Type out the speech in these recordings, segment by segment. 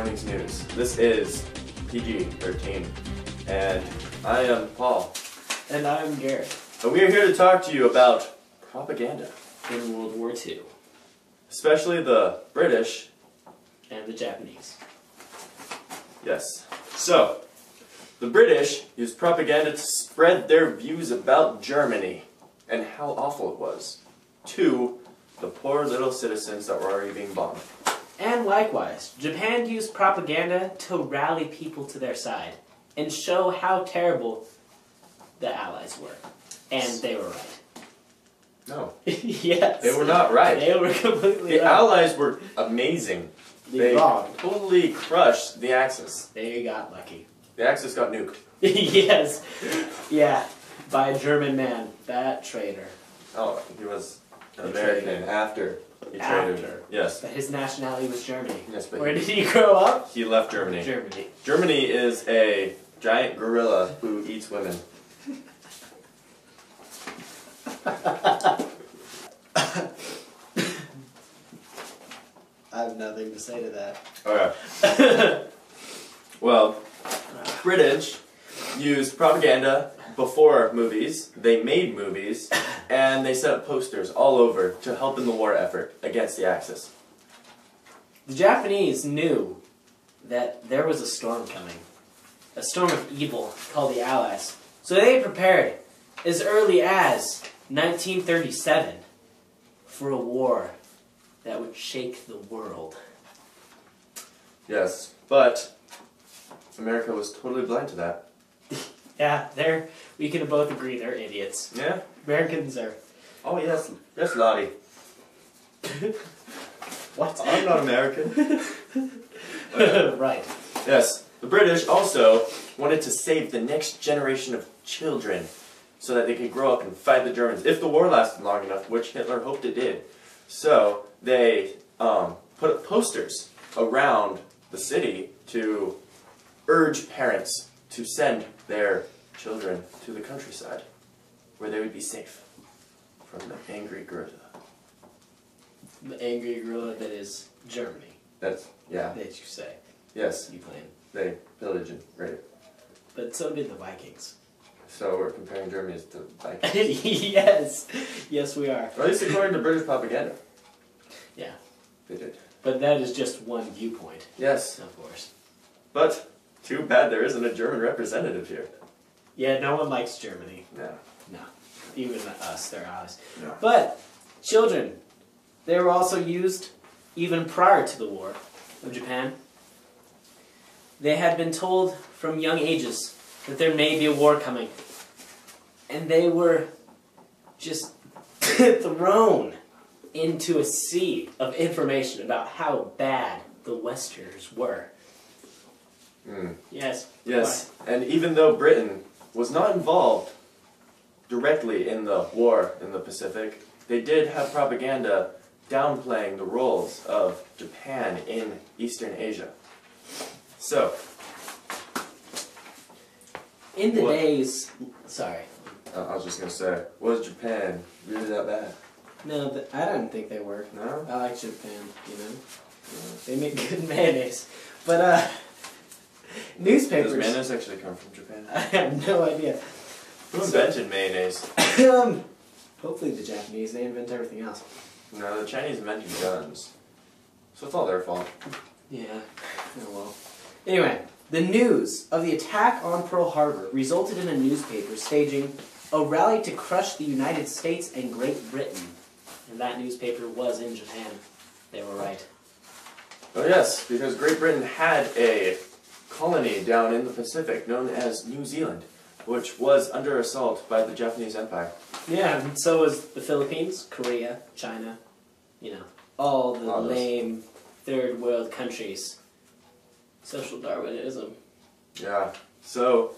morning's news. This is PG-13, and I am Paul. And I'm Garrett. And we are here to talk to you about propaganda. In World War II. Especially the British. And the Japanese. Yes. So, the British used propaganda to spread their views about Germany and how awful it was to the poor little citizens that were already being bombed. And likewise, Japan used propaganda to rally people to their side and show how terrible the Allies were. And they were right. No. Yes. They were not right. They were completely The right. Allies were amazing. They wrong. totally crushed the Axis. They got lucky. The Axis got nuked. Yes. Yeah. By a German man. That traitor. Oh, he was an A American traitor. after he After. traded. Yes. But his nationality was Germany. Yes, but Where did he grow up? he left Germany. Germany. Germany is a giant gorilla who eats women. I have nothing to say to that. Okay. Well, British used propaganda before movies. They made movies, and they set up posters all over to help in the war effort against the Axis. The Japanese knew that there was a storm coming. A storm of evil called the Allies. So they prepared as early as 1937 for a war that would shake the world. Yes, but America was totally blind to that. Yeah, we can both agree they're idiots. Yeah? Americans are... Oh, yes. Yes, Lottie. What? I'm not American. Right. Yes, the British also wanted to save the next generation of children so that they could grow up and fight the Germans if the war lasted long enough, which Hitler hoped it did. So they put up posters around the city to urge parents to send their children to the countryside where they would be safe from the angry gorilla. The angry gorilla that is Germany. That's, yeah. That you say. Yes, You claim. they pillage and rape. But so did the Vikings. So we're comparing Germany to Vikings. Yes. Yes, we are. Or at least according to British propaganda. Yeah. They did. But that is just one viewpoint. Yes. Of course. But too bad there isn't a German representative here. Yeah, no one likes Germany. No. No. Even us, their allies. No. But, children, they were also used even prior to the war of Japan. They had been told from young ages that there may be a war coming. And they were just thrown into a sea of information about how bad the Westerners were. Mm. Yes. Yes. And even though Britain was not involved directly in the war in the Pacific, they did have propaganda downplaying the roles of Japan in Eastern Asia. So, In the days... Sorry. I was just going to say, was Japan really that bad? No, I don't think they were. No? I like Japan, you know. They make good mayonnaise. But, newspapers... Does mayonnaise actually come from Japan? I have no idea. Who invented mayonnaise? Hopefully the Japanese, they invent everything else. No, the Chinese invented guns. So it's all their fault. Yeah, oh well. Anyway, the news of the attack on Pearl Harbor resulted in a newspaper staging a rally to crush the United States and Great Britain. And that newspaper was in Japan. They were right. Oh yes, because Great Britain had a colony down in the Pacific known as New Zealand, which was under assault by the Japanese Empire. Yeah, and so was the Philippines, Korea, China, you know, all the lame third world countries. Social Darwinism. Yeah, so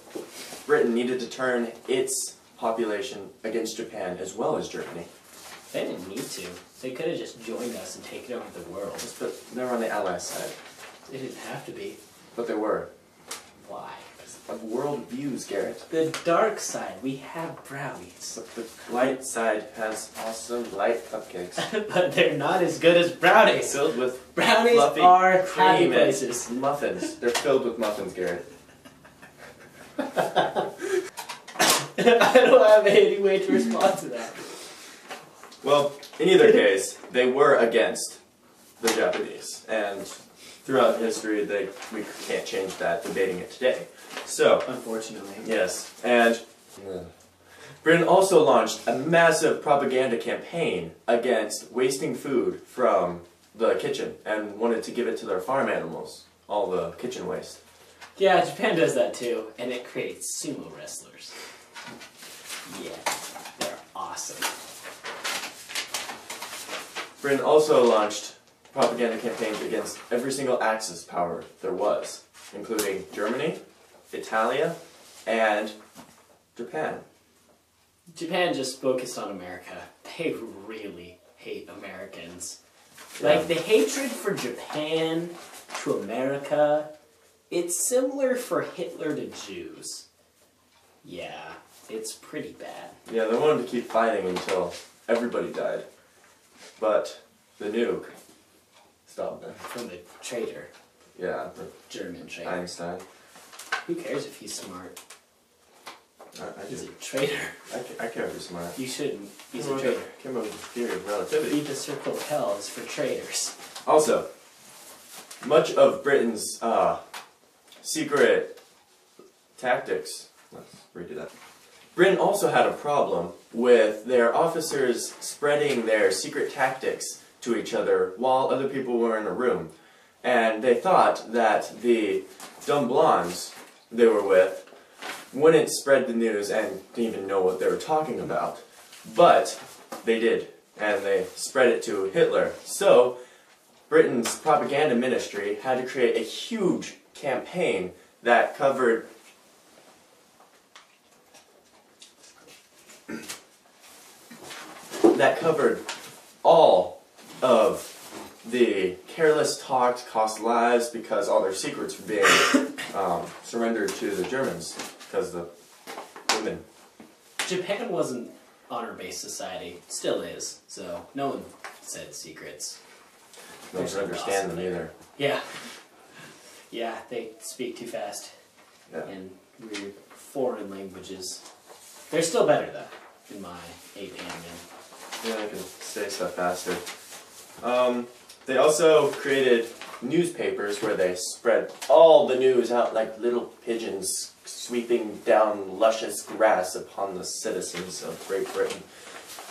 Britain needed to turn its population against Japan as well as Germany. They didn't need to. They could have just joined us and taken over the world. But they were on the Allies side. They didn't have to be. But they were. Why? of world views, Garrett. The dark side, we have brownies. But the light side has awesome light cupcakes. But they're not as good as brownies. Filled with Brownies fluffy are happy cream and places. muffins. They're filled with muffins, Garrett. I don't have any way to respond to that. Well, in either case, they were against the Japanese, and throughout history, we can't change that, debating it today. So, Unfortunately. yes, and Britain also launched a massive propaganda campaign against wasting food from the kitchen, and wanted to give it to their farm animals, all the kitchen waste. Yeah, Japan does that too, and it creates sumo wrestlers. Yeah, they're awesome. Britain also launched propaganda campaigns against every single Axis power there was, including Germany, Italia, and Japan. Japan just focused on America. They really hate Americans. Yeah. Like, the hatred for Japan to America, it's similar for Hitler to Jews. Yeah, it's pretty bad. Yeah, they wanted to keep fighting until everybody died. But the nuke stopped them. From the traitor, Yeah, the German traitor. Einstein. Who cares if he's smart? I He's a do. traitor. I care if you're smart. You shouldn't. He's Came a up traitor. with- Came up with the theory of relativity. The circle of hell is for traitors. Also, much of Britain's secret tactics. Let's redo that. Britain also had a problem with their officers spreading their secret tactics to each other while other people were in a room. And they thought that the dumb blondes they were with wouldn't spread the news and didn't even know what they were talking about. But they did, and they spread it to Hitler. So, Britain's propaganda ministry had to create a huge campaign that covered all of the careless talk cost lives because all their secrets were being surrendered to the Germans because the women. Japan wasn't honor-based society. Still is. So no one said secrets. No one could understand them either. Yeah. Yeah, they speak too fast. Yeah. In weird foreign languages. They're still better though, in my opinion. Yeah, I can say stuff faster. They also created newspapers where they spread all the news out like little pigeons sweeping down luscious grass upon the citizens of Great Britain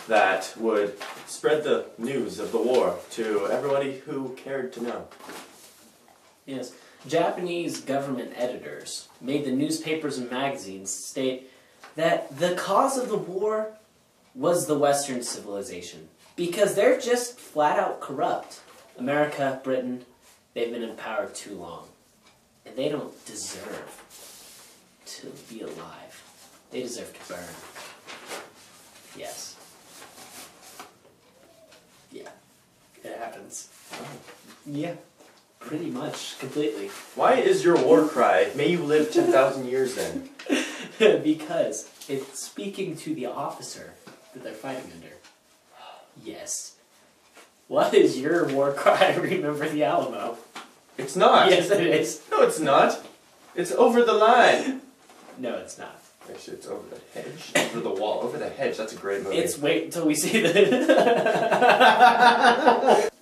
that would spread the news of the war to everybody who cared to know. Yes. Japanese government editors made the newspapers and magazines state that the cause of the war was the Western civilization. Because they're just flat out corrupt. America, Britain, they've been in power too long. And they don't deserve to be alive. They deserve to burn. Yes. Yeah. It happens. Yeah. Pretty much. Completely. Why is your war cry, may you live 10,000 years then? Because it's speaking to the officer that they're fighting under. Yes. What is your war cry? Remember the Alamo. It's not. Yes, it is. No, it's not. It's over the line. No, it's not. Actually, it's over the hedge. Over the wall. Over the hedge. That's a great movie. It's wait until we see the...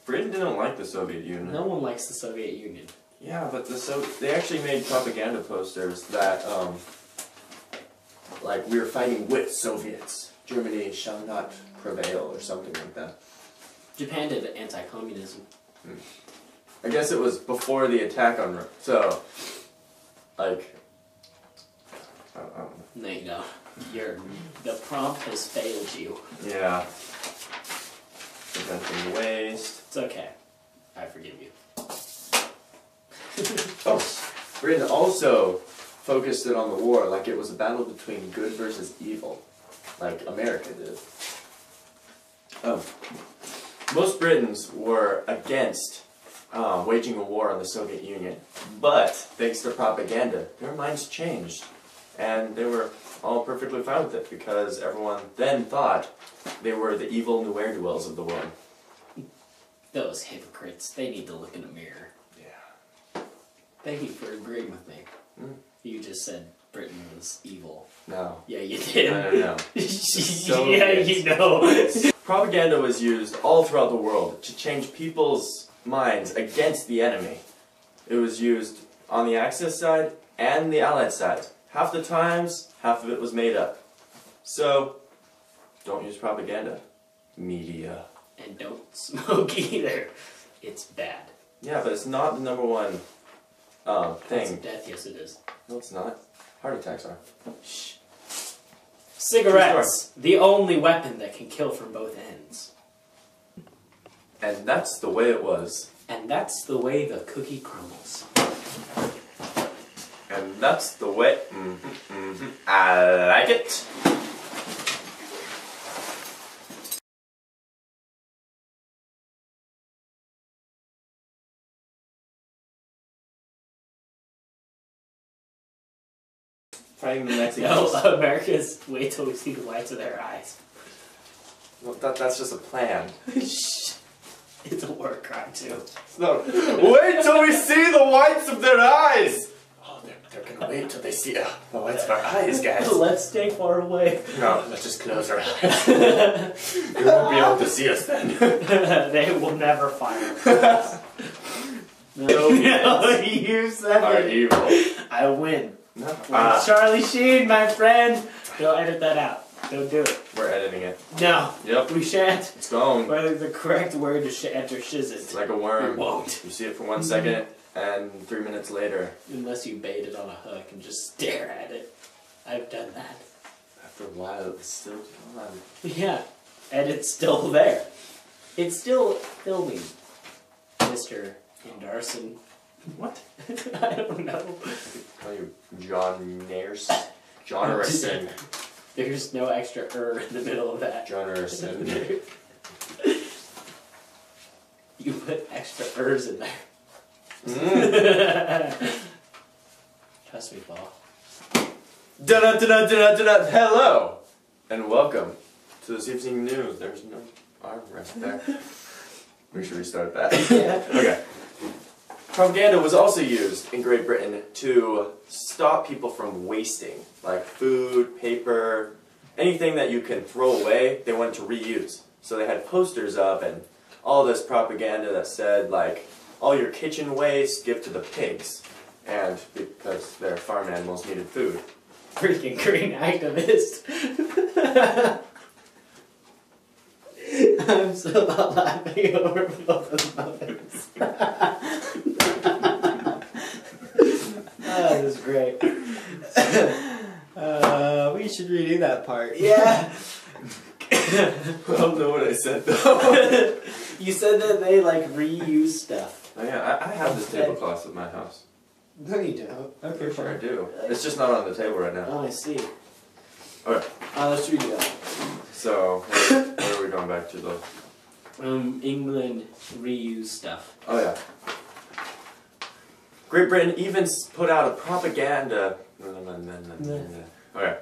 Britain didn't like the Soviet Union. No one likes the Soviet Union. Yeah, but they actually made propaganda posters that, like, we were fighting with Soviets. Germany shall not prevail, or something like that. Japan did anti-communism. I guess it was before the attack on... So, like... I don't know. No, you don't. The prompt has failed you. Yeah. Preventing waste. It's okay. I forgive you. Oh, Britain also focused it on the war like it was a battle between good versus evil, like America did. Most Britons were against waging a war on the Soviet Union. But thanks to propaganda, their minds changed. And they were all perfectly fine with it because everyone then thought they were the evil ne'er-do-wells of the world. Those hypocrites, they need to look in a mirror. Yeah. Thank you for agreeing with me. Mm. You just said Britain was evil. No. Yeah, you did. I don't know. Yeah, you know. Propaganda was used all throughout the world to change people's minds against the enemy. It was used on the Axis side and the Allied side. Half the times, half of it was made up. So, don't use propaganda. Media. And don't smoke either. It's bad. Yeah, but it's not the number one thing. Cause of death, yes it is. No, it's not. Heart attacks are. Shh. Cigarettes, the only weapon that can kill from both ends. And that's the way it was. And that's the way the cookie crumbles. And that's the way... I like it. Fighting the Mexicans. No, America's wait till we see the whites of their eyes. Well, that's just a plan. Shh. It's a war crime too. No. Wait till we see the whites of their eyes! Oh, they're gonna wait till they see the whites of our eyes, guys. Let's stay far away. No, let's just close our eyes. They won't be able to see us then. They will never fire. No, you said Are it. evil. I win. No. Like Charlie Sheen, my friend. Don't edit that out. Don't do it. We're editing it. No. Yep. We shan't. It's gone. Whether the correct word is enter shiz It's it. like a worm. We won't. You see it for 1 second, and 3 minutes later. Unless you bait it on a hook and just stare at it. I've done that. After a while, it's still gone. Yeah. And it's still there. It's still filming. Mr. Anderson. What? I don't know. Call you John Nares? John Erson. There's no extra in the middle of that. John Erson. You put extra in there. Trust me, Paul. Da-da-da-da-da-da-da. Hello! And welcome to this evening news. There's no armrest there. We should restart that. Yeah. Okay. Propaganda was also used in Great Britain to stop people from wasting, like food, paper, anything that you can throw away, they wanted to reuse. So they had posters up and all this propaganda that said, like, all your kitchen waste, give to the pigs. And because their farm animals needed food. Freaking green activist. I'm so not laughing over both of those. That is great. We should redo that part. Yeah. I don't know what I said though. You said that they like reuse stuff. Oh yeah, I have this tablecloth at my house. No, you don't. I'm pretty sure I do. It's just not on the table right now. Oh, I see. Okay. Let's redo that. So, where are we going back to though? England reuse stuff. Oh yeah. Great Britain even put out a propaganda. Okay.